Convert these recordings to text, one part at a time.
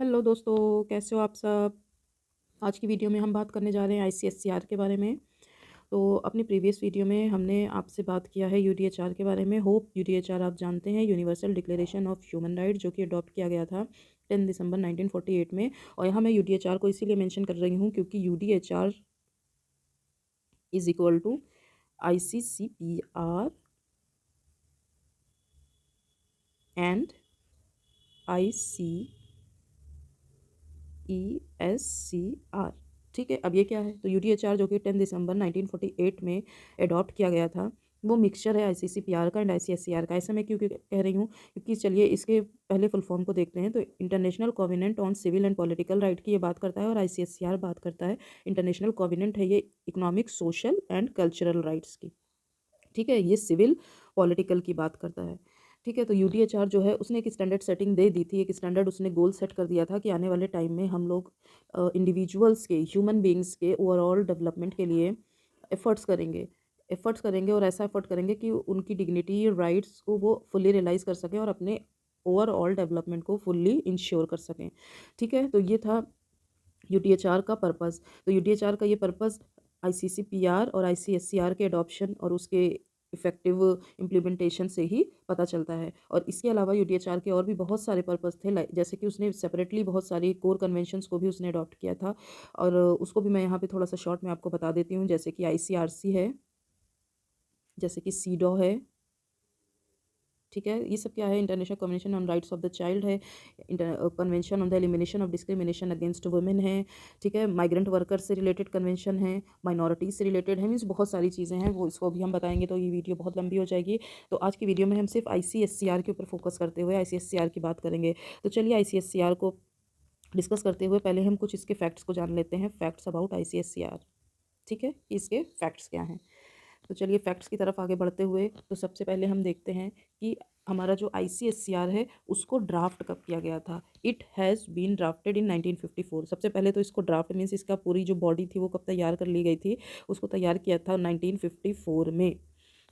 Hello दोस्तों, कैसे हो आप सब। आज की वीडियो में हम बात करने जा रहे हैं आईसीएससीआर के बारे में। तो अपनी प्रीवियस वीडियो में हमने आपसे बात किया है यूडीएचआर के बारे में। होप यूडीएचआर आप जानते हैं, universal declaration of human right, जो कि अडॉप्ट किया गया था 10 दिसंबर 1948 में। और यहाँ मैं यूडीएचआर को इसीलिए मेंशन कर रही हूँ क्योंकि UDHR is equal to ICCPR and ICESCR। ठीक है, अब ये क्या है, तो यूडीएचआर जो कि 10 दिसंबर 1948 में अडॉप्ट किया गया था, वो मिक्सचर है आईसीसीपीआर का एंड आईसीएससीआर का। ऐसा मैं क्यों क्यों कह रही हूँ, क्योंकि चलिए इसके पहले फुल फॉर्म को देखते हैं। तो international covenant on civil and political right की ये बात करता है और आईसीएससीआर बात करता है, इंटरनेशनल कोवेनेंट है ये economic, social and cultural rights की। ठीक है, ये सिविल पॉलिटिकल की बात करता है। ठीक है, तो यूडीएचआर जो है उसने एक स्टैंडर्ड सेटिंग दे दी थी, एक स्टैंडर्ड उसने गोल सेट कर दिया था कि आने वाले टाइम में हम लोग इंडिविजुअल्स के, ह्यूमन बींग्स के ओवरऑल डेवलपमेंट के लिए एफर्ट्स करेंगे और ऐसा एफर्ट करेंगे कि उनकी डिग्निटी, राइट्स को वो फुल्ली रियलाइज़ कर सकें और अपने ओवरऑल डेवलपमेंट को फुल्ली इंश्योर कर सकें। ठीक है, तो ये था यूडीएचआर का पर्पस। तो यूडीएचआर का ये पर्पस आईसीसीपीआर और आईसीएससीआर के अडॉप्शन और उसके इफेक्टिव इम्प्लीमेंटेशन से ही पता चलता है। और इसके अलावा यूडीएचआर के और भी बहुत सारे पर्पस थे, जैसे कि उसने सेपरेटली बहुत सारी कोर कन्वेंशंस को भी उसने अडॉप्ट किया था, और उसको भी मैं यहाँ पे थोड़ा सा शॉर्ट में आपको बता देती हूँ। जैसे कि आईसीआरसी है, जैसे कि सीडॉ है। ठीक है, ये सब क्या है, international convention on rights of the child है, convention on the elimination of discrimination against women है। ठीक है, माइग्रेंट वर्कर्स से रिलेटेड कन्वेंशन है, माइनॉरिटीज से रिलेटेड है, मीन्स बहुत सारी चीज़ें हैं, वो इसको भी हम बताएंगे तो ये वीडियो बहुत लंबी हो जाएगी। तो आज की वीडियो में हम सिर्फ आईसीएससीआर के ऊपर फोकस करते हुए आईसीएससीआर की बात करेंगे। तो चलिए आईसीएससीआर को डिस्कस करते हुए पहले हम कुछ इसके फैक्ट्स को जान लेते हैं, फैक्ट्स अबाउट आईसीएससीआर। ठीक है, कि इसके फैक्ट्स क्या हैं। तो चलिए फैक्ट्स की तरफ आगे बढ़ते हुए, तो सबसे पहले हम देखते हैं कि हमारा जो आईसीएससीआर है उसको ड्राफ्ट कब किया गया था। इट हैज़ बीन ड्राफ्टेड इन 1954। सबसे पहले तो इसको ड्राफ्ट मीन्स इसका पूरी जो बॉडी थी वो कब तैयार कर ली गई थी, उसको तैयार किया था 1954 में।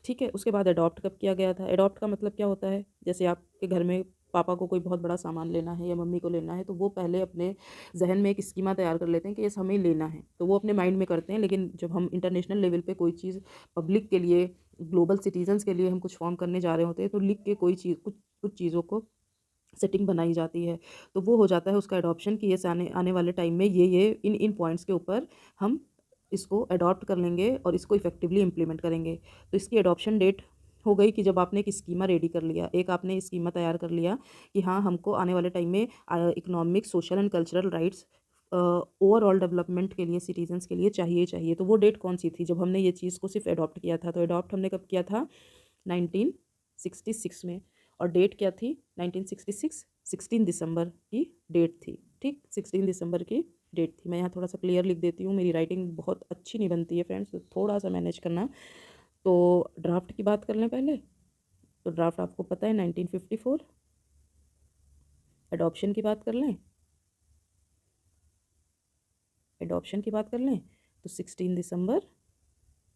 ठीक है, उसके बाद अडॉप्ट कब किया गया था। अडॉप्ट का मतलब क्या होता है, जैसे आपके घर में पापा को कोई बहुत बड़ा सामान लेना है या मम्मी को लेना है, तो वो पहले अपने जहन में एक स्कीमा तैयार कर लेते हैं कि ये हमें लेना है, तो वो अपने माइंड में करते हैं। लेकिन जब हम इंटरनेशनल लेवल पे कोई चीज़ पब्लिक के लिए, ग्लोबल सिटीजन्स के लिए हम कुछ फॉर्म करने जा रहे होते हैं, तो लिख के कोई चीज़, कुछ कुछ चीज़ों को सेटिंग बनाई जाती है, तो वो हो जाता है उसका अडॉप्शन, कि ये आने आने वाले टाइम में ये इन इन पॉइंट्स के ऊपर हम इसको अडॉप्ट कर लेंगे और इसको इफेक्टिवली इम्प्लीमेंट करेंगे। तो इसकी अडॉप्शन डेट हो गई कि जब आपने एक स्कीमा रेडी कर लिया, एक आपने स्कीमा तैयार कर लिया कि हाँ, हमको आने वाले टाइम में economic, social and cultural rights overall development के लिए, सिटीजन्स के लिए चाहिए चाहिए। तो वो डेट कौन सी थी जब हमने ये चीज़ को सिर्फ अडॉप्ट किया था। तो अडॉप्ट हमने कब किया था, 1966 में। और डेट क्या थी, 1966 16 दिसंबर की डेट थी। ठीक, 16 दिसंबर की डेट थी। मैं यहाँ थोड़ा सा क्लियर लिख देती हूँ, मेरी राइटिंग बहुत अच्छी नहीं बनती है फ्रेंड्स, तो थोड़ा सा मैनेज करना। तो ड्राफ्ट की बात कर लें पहले, तो ड्राफ्ट आपको पता है 1954। एडॉप्शन की बात कर लें, एडॉप्शन की बात कर लें तो 16 दिसंबर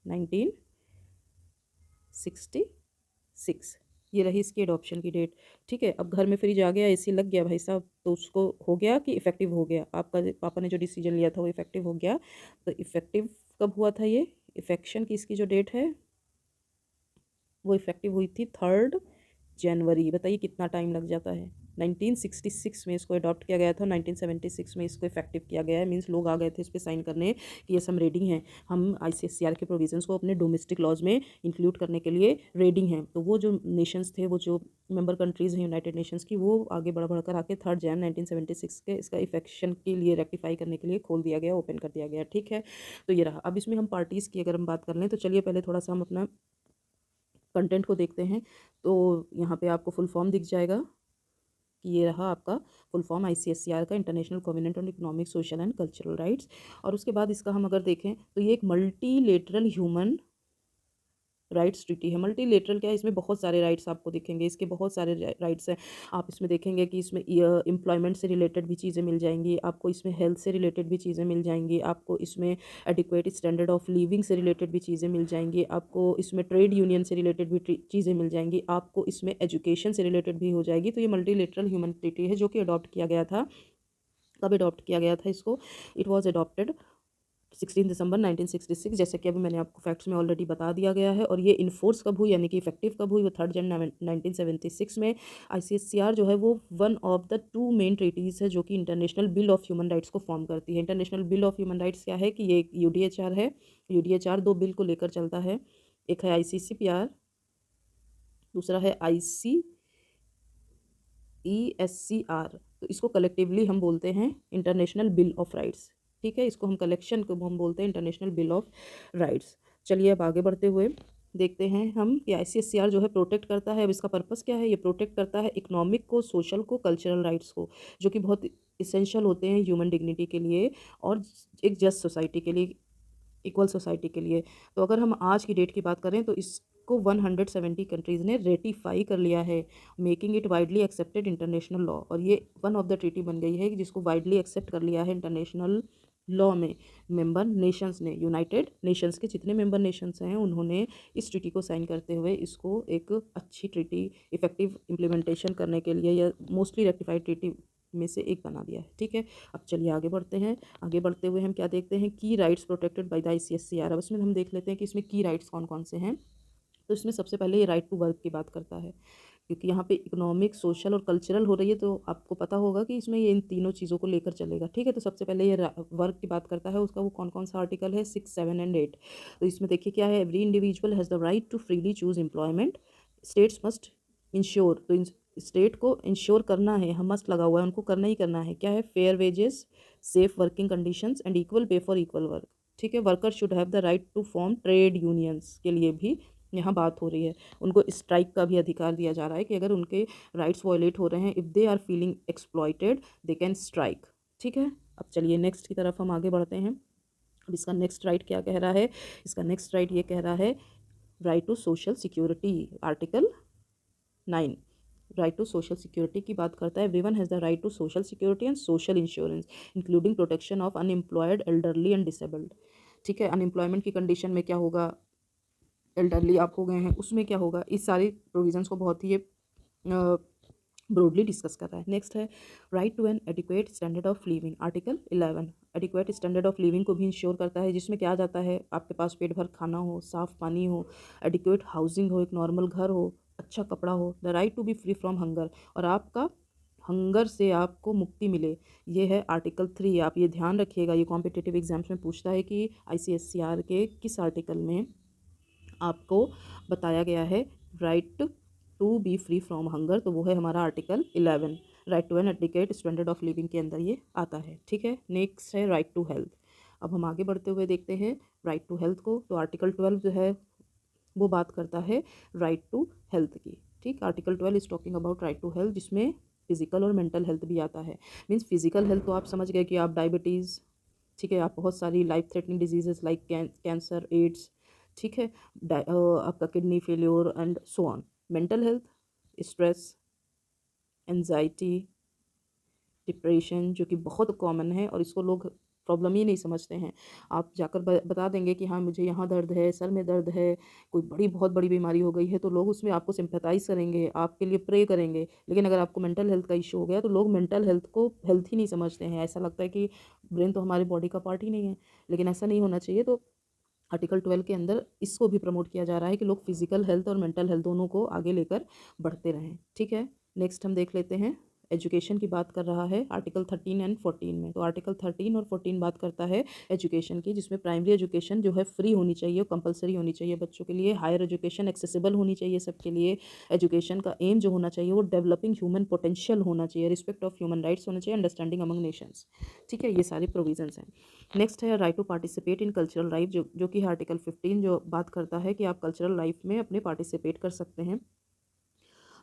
1966, ये रही इसकी एडॉप्शन की डेट। ठीक है, अब घर में फ्रिज आ गया, एसी लग गया भाई साहब, तो उसको हो गया कि इफेक्टिव हो गया, आपका पापा ने जो डिसीजन लिया था वो इफेक्टिव हो गया। तो इफेक्टिव कब हुआ था, ये इफेक्शन की इसकी जो डेट है वो इफेक्टिव हुई थी 3 जनवरी। बताइए कितना टाइम लग जाता है। 1966 में इसको अडॉप्ट किया गया था, 1976 में इसको इफेक्टिव किया गया है। मींस लोग आ गए थे इस पर साइन करने कि यस हम रेडी हैं, हम आईसीएससीआर के प्रोविजंस को अपने डोमेस्टिक लॉज में इंक्लूड करने के लिए रेडी हैं। तो वो जो नेशंस थे, वो जो मेंबर कंट्रीज़ हैं यूनाइटेड नेशंस की, वो आगे बढ़ कर आके 3 जनवरी 1976 के इसका इफेक्शन के लिए, रेक्टिफाई करने के लिए खोल दिया गया, ओपन कर दिया गया। ठीक है, तो ये रहा। अब इसमें हम पार्टीज़ की अगर हम बात कर लें, तो चलिए पहले थोड़ा सा हम अपना कंटेंट को देखते हैं। तो यहाँ पे आपको फुल फॉर्म दिख जाएगा कि ये रहा आपका फुल फॉर्म आईसीएससीआर का, international covenant on economic, social and cultural rights. और उसके बाद इसका हम अगर देखें तो ये एक मल्टीलेटरल ह्यूमन राइट्स ट्रीटी है। मल्टीलेटरल क्या है, इसमें बहुत सारे राइट्स आपको दिखेंगे, इसके बहुत सारे राइट्स हैं। आप इसमें देखेंगे कि इसमें एम्प्लॉयमेंट से रिलेटेड भी चीज़ें मिल जाएंगी आपको, इसमें हेल्थ से रिलेटेड भी चीज़ें मिल जाएंगी आपको, इसमें एडिक्वेट स्टैंडर्ड ऑफ लिविंग से रिलेटेड भी चीज़ें मिल जाएंगी आपको, इसमें ट्रेड यूनियन से रिलेटेड भी चीज़ें मिल जाएंगी आपको, इसमें एजुकेशन से रिलेटेड भी हो जाएगी। तो ये मल्टीलेटरल ह्यूमन ट्रीटी है जो कि अडॉप्ट किया गया था कब अडॉप्ट किया गया था इसको? इट वॉज अडॉप्टेड 16 दिसंबर 1966, जैसे कि अभी मैंने आपको फैक्ट्स में ऑलरेडी बता दिया गया है। और ये इन्फोर्स कब हुई, यानी कि इफेक्टिव कब हुई? वो 3 जनवरी 1976 में। आईसीएससीआर जो है वो one of the two main treaties है जो कि international bill of human rights को फॉर्म करती है। International bill of human rights क्या है कि ये एक यूडीएचआर है। यूडीएचआर दो बिल को लेकर चलता है, एक है आईसीसीपीआर, दूसरा है ICESCR। तो इसको कलेक्टिवली हम बोलते हैं इंटरनेशनल बिल ऑफ राइट्स। ठीक है, इसको हम कलेक्शन को हम बोलते हैं इंटरनेशनल बिल ऑफ राइट्स। चलिए अब आगे बढ़ते हुए देखते हैं हम कि आईसीएससीआर जो है प्रोटेक्ट करता है। अब इसका पर्पस क्या है? ये प्रोटेक्ट करता है इकोनॉमिक को, सोशल को, कल्चरल राइट्स को, जो कि बहुत इसेंशियल होते हैं ह्यूमन डिग्निटी के लिए और एक जस्ट सोसाइटी के लिए, इक्वल सोसाइटी के लिए। तो अगर हम आज की डेट की बात करें तो इसको 170 कंट्रीज़ ने रेटिफाई कर लिया है, making it widely accepted international law. और ये वन ऑफ द ट्रीटी बन गई है जिसको वाइडली एक्सेप्ट कर लिया है इंटरनेशनल लॉ में मेंबर नेशंस ने। यूनाइटेड नेशंस के जितने मेंबर नेशंस हैं उन्होंने इस ट्रीटी को साइन करते हुए इसको एक अच्छी ट्रीटी, इफेक्टिव इम्प्लीमेंटेशन करने के लिए, या मोस्टली रेक्टिफाइड ट्रीटी में से एक बना दिया है। ठीक है, अब चलिए आगे बढ़ते हैं। आगे बढ़ते हुए हम क्या देखते हैं? की राइट्स प्रोटेक्टेड बाय द आईसीएससीआर। अब इसमें हम देख लेते हैं कि इसमें की राइट्स कौन कौन से हैं। तो इसमें सबसे पहले ये राइट टू वर्क की बात करता है, क्योंकि यहाँ पे इकोनॉमिक, सोशल और कल्चरल हो रही है, तो आपको पता होगा कि इसमें ये इन तीनों चीज़ों को लेकर चलेगा। ठीक है, तो सबसे पहले ये वर्क की बात करता है, उसका वो कौन कौन सा आर्टिकल है? 6, 7 एंड 8। तो इसमें देखिए क्या है? Every individual has the right to freely choose employment, states must ensure. तो स्टेट को इंश्योर करना है, हम मस्ट लगा हुआ है, उनको करना ही करना है। क्या है? Fair wages, safe working conditions and equal pay for equal work. ठीक है, worker should have the right to form trade unions के लिए भी यहाँ बात हो रही है। उनको स्ट्राइक का भी अधिकार दिया जा रहा है कि अगर उनके राइट्स वायलेट हो रहे हैं, if they are feeling exploited, they can strike. ठीक है, अब चलिए नेक्स्ट की तरफ हम आगे बढ़ते हैं। अब इसका नेक्स्ट राइट क्या कह रहा है? इसका नेक्स्ट राइट ये कह रहा है right to social security, article 9। Right to social security की बात करता है। Everyone has the right to social security and social insurance including protection of unemployed, elderly and disabled. ठीक है, अनएम्प्लॉयमेंट की कंडीशन में क्या होगा? एल्डरली आप हो गए हैं, उसमें क्या होगा? इस सारी प्रोविजंस को बहुत ही ये ब्रॉडली डिस्कस कर रहा है। नेक्स्ट है right to an adequate standard of living, article 11। Adequate standard of living को भी इंश्योर करता है, जिसमें क्या जाता है? आपके पास पेट भर खाना हो, साफ़ पानी हो, एडिक्वेट हाउसिंग हो, एक नॉर्मल घर हो, अच्छा कपड़ा हो, the right to be free from hunger, और आपका हंगर से आपको मुक्ति मिले। ये है आर्टिकल 3। आप ये ध्यान रखिएगा, ये कॉम्पिटिटिव एग्जाम्स में पूछता है कि आईसीएससीआर के किस आर्टिकल में आपको बताया गया है right to be free from hunger. तो वो है हमारा article 11। Right to an adequate standard of living के अंदर ये आता है। ठीक है, नेक्स्ट है राइट टू हेल्थ। अब हम आगे बढ़ते हुए देखते हैं राइट टू हेल्थ को। तो आर्टिकल 12 जो है वो बात करता है राइट टू हेल्थ की। ठीक, article 12 is talking about right to health, जिसमें फिजिकल और मेंटल हेल्थ भी आता है। मीन्स फिजिकल हेल्थ तो आप समझ गए कि आप डायबिटीज़, ठीक है, आप बहुत सारी life threatening diseases like cancer, AIDS, ठीक है, आपका kidney failure and so on. Mental health, stress, anxiety, depression, जो कि बहुत कॉमन है और इसको लोग प्रॉब्लम ही नहीं समझते हैं। आप जाकर बता देंगे कि हाँ मुझे यहाँ दर्द है, सर में दर्द है, कोई बहुत बड़ी बीमारी हो गई है, तो लोग उसमें आपको सिंपैथाइज़ करेंगे, आपके लिए प्रे करेंगे। लेकिन अगर आपको मेंटल हेल्थ का इशू हो गया तो लोग मेंटल हेल्थ को हेल्थ ही नहीं समझते हैं। ऐसा लगता है कि ब्रेन तो हमारी बॉडी का पार्ट ही नहीं है, लेकिन ऐसा नहीं होना चाहिए। तो आर्टिकल 12 के अंदर इसको भी प्रमोट किया जा रहा है कि लोग फिजिकल हेल्थ और मेंटल हेल्थ दोनों को आगे लेकर बढ़ते रहें। ठीक है, नेक्स्ट हम देख लेते हैं एजुकेशन की बात कर रहा है आर्टिकल 13 एंड 14 में। तो आर्टिकल 13 और 14 बात करता है एजुकेशन की, जिसमें प्राइमरी एजुकेशन जो है फ्री होनी चाहिए, कंपलसरी होनी चाहिए बच्चों के लिए। हायर एजुकेशन एक्सेसिबल होनी चाहिए सबके लिए। एजुकेशन का एम जो होना चाहिए वो डेवलपिंग ह्यूमन पोटेंशियल होना चाहिए, रिस्पेक्ट ऑफ ह्यूमन राइट्स होना चाहिए, अंडरस्टैंडिंग अमंग नेशंस। ठीक है, ये सारे प्रोविजंस हैं। नेक्स्ट है right to participate in cultural life, जो कि आर्टिकल 15 जो बात करता है कि आप कल्चरल लाइफ में अपने पार्टिसिपेट कर सकते हैं।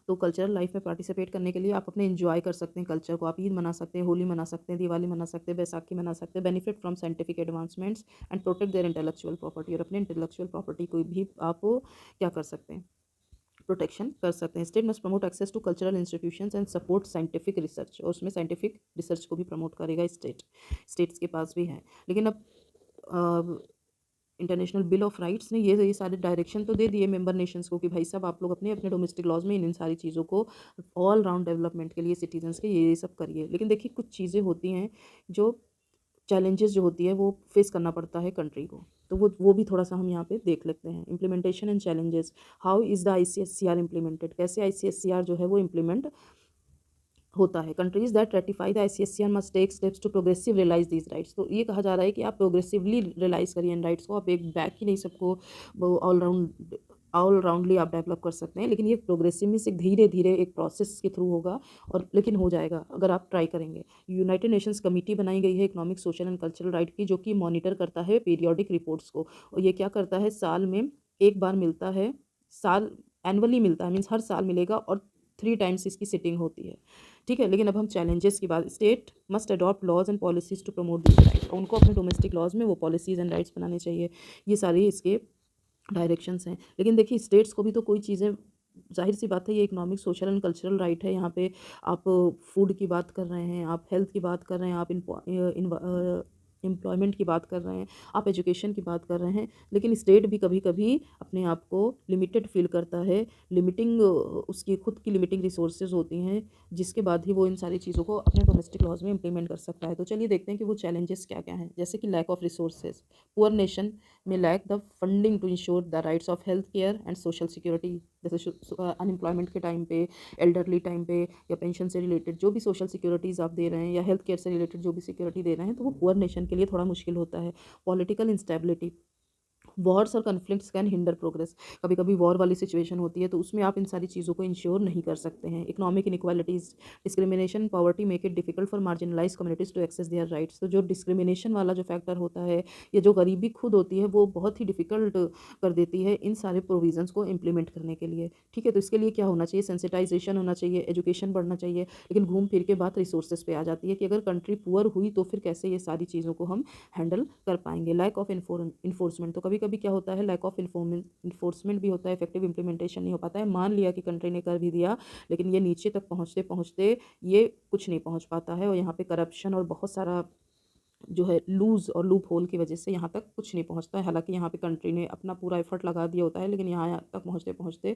तो कल्चरल लाइफ में पार्टिसिपेट करने के लिए आप अपने एंजॉय कर सकते हैं कल्चर को। आप ईद मना सकते हैं, होली मना सकते हैं, दिवाली मना सकते हैं, बैसाखी मना सकते हैं। Benefit from scientific advancements and protect their intellectual property, और अपने इंटेलेक्चुअल प्रॉपर्टी को भी आप क्या कर सकते हैं? प्रोटेक्शन कर सकते हैं। State must promote access to cultural institutions and support scientific research, और उसमें साइंटिफिक रिसर्च को भी प्रमोट करेगा स्टेट्स के पास भी है। लेकिन अब इंटरनेशनल बिल ऑफ राइट्स ने ये सारे डायरेक्शन तो दे दिए मेंबर नेशंस को कि भाई साहब आप लोग अपने अपने डोमेस्टिक लॉज में इन सारी चीज़ों को ऑल राउंड डेवलपमेंट के लिए सिटीजन्स के ये सब करिए। लेकिन देखिए कुछ चीज़ें होती हैं जो चैलेंजेस जो होती है वो फेस करना पड़ता है कंट्री को, तो वो भी थोड़ा सा हम यहाँ पे देख लेते हैं। Implementation and challenges, how is the ICSCR implemented, कैसे ICSCR जो है वो इम्प्लीमेंट होता है। Countries that ratify the ICSCR must take steps to progressive realise these rights. तो ये कहा जा रहा है कि आप प्रोग्रेसिवली रियलाइज करिए इन राइट्स को, आप एक बैक ही नहीं सबको ऑल राउंडली आप डेवलप कर सकते हैं, लेकिन ये प्रोग्रेसिव मीन्स एक धीरे धीरे एक प्रोसेस के थ्रू होगा और लेकिन हो जाएगा अगर आप ट्राई करेंगे। यूनाइटेड नेशंस कमेटी बनाई गई है economic, social and cultural right की, जो कि मॉनिटर करता है पीरियोडिक रिपोर्ट्स को, और ये क्या करता है साल में एक बार मिलता है, साल एनुअली मिलता है, मीन्स हर साल मिलेगा और 3 टाइम्स इसकी सिटिंग होती है। ठीक है, लेकिन अब हम चैलेंजेस की बात, state must adopt laws and policies to promote this rights, उनको अपने डोमेस्टिक लॉज में वो पॉलिसीज़ एंड राइट्स बनाने चाहिए। ये सारी इसके डायरेक्शंस हैं। लेकिन देखिए स्टेट्स को भी तो कोई चीज़ें, ज़ाहिर सी बात है ये economic, social and cultural right है, यहाँ पे आप फूड की बात कर रहे हैं, आप हेल्थ की बात कर रहे हैं, आप एम्प्लॉयमेंट की बात कर रहे हैं, आप एजुकेशन की बात कर रहे हैं, लेकिन स्टेट भी कभी कभी अपने आप को लिमिटेड फील करता है, लिमिटिंग उसकी खुद की लिमिटिंग रिसोर्सेज होती हैं, जिसके बाद ही वो इन सारी चीज़ों को अपने डोमेस्टिक लॉज में इंप्लीमेंट कर सकता है। तो चलिए देखते हैं कि वो चैलेंजेस क्या क्या हैं, जैसे कि lack of resources, poor nation में lack the funding to ensure the rights of health care and social security, जैसे अनएम्प्लॉयमेंट के टाइम पे, एल्डरली टाइम पे, या पेंशन से रिलेटेड जो भी सोशल सिक्योरिटीज़ आप दे रहे हैं या हेल्थ केयर से रिलेटेड जो भी सिक्योरिटी दे रहे हैं, तो वो पुअर नेशन के लिए थोड़ा मुश्किल होता है। पॉलिटिकल इंस्टेबिलिटी, वॉर्स और कन्फ्लिक्ट्स कैन हिंडर प्रोग्रेस, कभी कभी वॉर वाली सिचुएशन होती है तो उसमें आप इन सारी चीज़ों को इंश्योर नहीं कर सकते हैं। Economic inequalities, discrimination, poverty make it difficult for marginalise communities to access their rights. तो जो डिस्क्रिमिनेशन वाला जो फैक्टर होता है या जो गरीबी खुद होती है वो बहुत ही डिफिकल्ट कर देती है इन सारे प्रोविजंस को इम्प्लीमेंट करने के लिए। ठीक है, तो इसके लिए क्या होना चाहिए, सेंसिटाइजेशन होना चाहिए, एजुकेशन बढ़ना चाहिए, लेकिन घूम फिर के बात रिसोर्सेज पे आ जाती है कि अगर कंट्री पुअर हुई तो फिर कैसे ये सारी चीज़ों को हम हैंडल कर पाएंगे। लैक ऑफ इन्फोर्समेंट, तो कभी कभी क्या होता है, लैक ऑफ इन्फोर्समेंट भी होता है, इफेक्टिव इंप्लीमेंटेशन नहीं हो पाता है। मान लिया कि कंट्री ने कर भी दिया, लेकिन ये नीचे तक पहुँचते पहुँचते ये कुछ नहीं पहुँच पाता है, और यहाँ पे करप्शन और बहुत सारा जो है लूज़ और लूप होल की वजह से यहाँ तक कुछ नहीं पहुँचता है। हालांकि यहाँ पे कंट्री ने अपना पूरा एफर्ट लगा दिया होता है, लेकिन यहाँ तक पहुँचते पहुँचते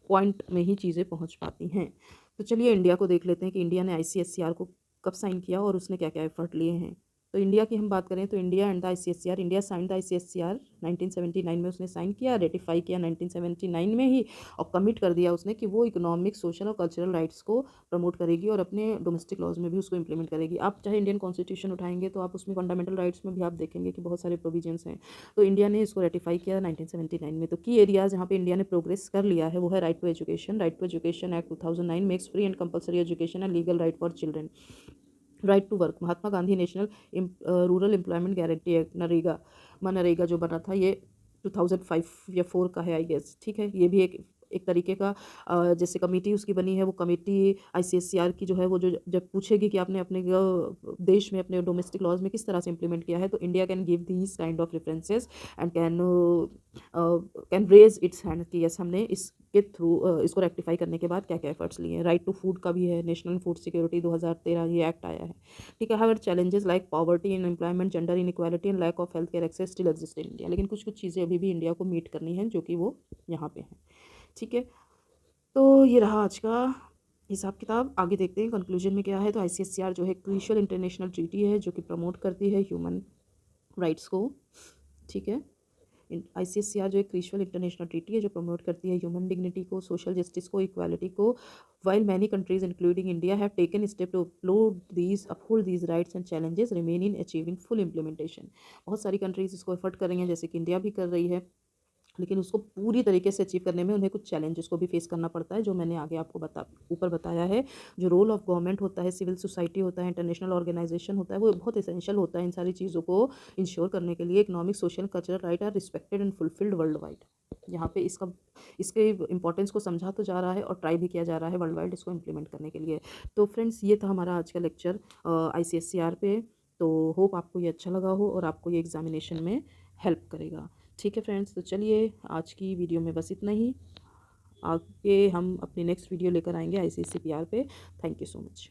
पॉइंट में ही चीज़ें पहुँच पाती हैं। तो चलिए इंडिया को देख लेते हैं कि इंडिया ने ICSCR को कब साइन किया और उसने क्या क्या एफर्ट लिए हैं। तो इंडिया की हम बात करें तो India and the ICSCR, India sign the ICSCR 1979 में उसने साइन किया, रेटिफाई किया 1979 में ही, और कमिट कर दिया उसने कि वो इकोनॉमिक, सोशल और कल्चरल राइट्स को प्रमोट करेगी और अपने डोमेस्टिक लॉज में भी उसको इंप्लीमेंट करेगी। आप चाहे इंडियन कॉन्स्टिट्यूशन उठाएंगे तो आप उसमें फंडामेंटल राइट्स में भी आप देखेंगे कि बहुत सारे प्रोविजंस हैं। तो इंडिया ने इसको रेटिफाई किया 1979 में। तो की एरियाज जहाँ पे इंडिया ने प्रोग्रेस कर लिया है वो है right to education, right to education act 2009 makes free and compulsory education and legal right for children. Right to work, Mahatma Gandhi national rural employment guarantee act, NREGA जो बना था ये 2005 या 4 का है आई गेस। ठीक है, ये भी एक तरीके का जैसे कमेटी उसकी बनी है, वो कमेटी ICSCR की जो है वो जो जब पूछेगी कि आपने अपने देश में अपने डोमेस्टिक लॉज में किस तरह से इंप्लीमेंट किया है, तो India can give these kind of references and can raise its hand कि यस हमने इसके थ्रू इसको रेक्टिफाई करने के बाद क्या क्या एफर्ट्स लिए हैं। राइट टू फूड का भी है, नेशनल फूड सिक्योरिटी 2013 ये एक्ट आया है। ठीक है, however challenges like poverty unemployment, gender inequality and lack of health care access still exist in India, लेकिन कुछ कुछ चीज़ें अभी भी इंडिया को मीट करनी है जो कि वो यहाँ पे हैं। ठीक है, तो ये रहा आज का हिसाब किताब। आगे देखते हैं कंक्लूजन में क्या है। तो ICSCR जो है क्रूशियल इंटरनेशनल ट्रीटी है जो कि प्रमोट करती है ह्यूमन राइट्स को। ठीक है, ICSCR जो एक क्रूशियल इंटरनेशनल ट्रीटी है जो प्रमोट करती है ह्यूमन डिग्निटी को, सोशल जस्टिस को, इक्वालिटी को। While many countries including India have taken step to uphold these rights and challenges remain in achieving full implementation. बहुत सारी कंट्रीज इसको एफर्ट कर रही हैं, जैसे कि इंडिया भी कर रही है, लेकिन उसको पूरी तरीके से अचीव करने में उन्हें कुछ चैलेंजेस को भी फेस करना पड़ता है, जो मैंने आगे आपको ऊपर बताया है। जो रोल ऑफ गवर्नमेंट होता है, सिविल सोसाइटी होता है, इंटरनेशनल ऑर्गेनाइजेशन होता है, वो बहुत एसेंशियल होता है इन सारी चीज़ों को इंश्योर करने के लिए। Economic, social, cultural right are respected and fulfilled worldwide. यहाँ पे इसके इंपॉर्टेंस को समझा तो जा रहा है और ट्राई भी किया जा रहा है वर्ल्ड वाइड इसको इम्प्लीमेंट करने के लिए। तो फ्रेंड्स, ये था हमारा आज का लेक्चर ICSCR पे। तो होप आपको ये अच्छा लगा हो और आपको ये एग्जामिनेशन में हेल्प करेगा। ठीक है फ्रेंड्स, तो चलिए आज की वीडियो में बस इतना ही। आगे हम अपनी नेक्स्ट वीडियो लेकर आएंगे ICSCR पे। Thank you so much.